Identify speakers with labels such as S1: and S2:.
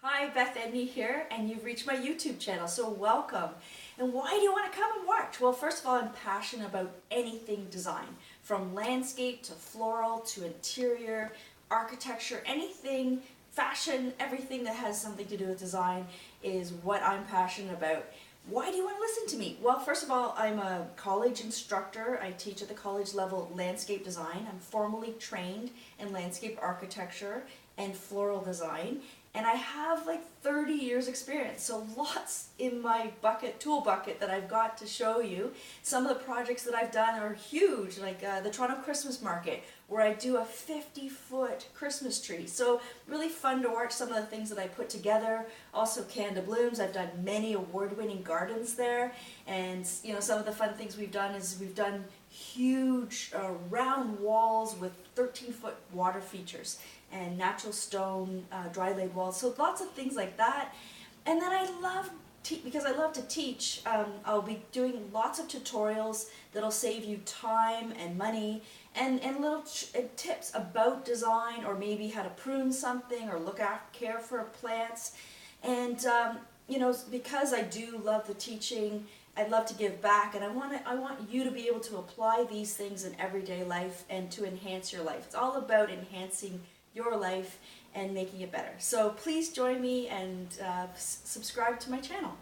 S1: Hi, Beth Edney here, and you've reached my YouTube channel, so welcome. And why do you want to come and watch? Well, first of all, I'm passionate about anything design, from landscape to floral to interior, architecture, anything, fashion, everything that has something to do with design is what I'm passionate about. Why do you want to listen to me? Well, first of all, I'm a college instructor. I teach at the college level landscape design. I'm formally trained in landscape architecture and floral design. And I have like 30 years experience, so lots in my tool bucket that I've got to show you. Some of the projects that I've done are huge, like the Toronto Christmas Market, where I do a 50-foot Christmas tree. So really fun to watch some of the things that I put together. Also Canada Blooms, I've done many award-winning gardens there. And you know, some of the fun things we've done is we've done huge round walls with 13-foot water features and natural stone dry laid walls, so lots of things like that. And then I love, because I love to teach, I'll be doing lots of tutorials that'll save you time and money and little tips about design, or maybe how to prune something or care for plants. And you know, because I do love the teaching, I'd love to give back, and I want you to be able to apply these things in everyday life and to enhance your life. It's all about enhancing your life and making it better. So please join me and subscribe to my channel.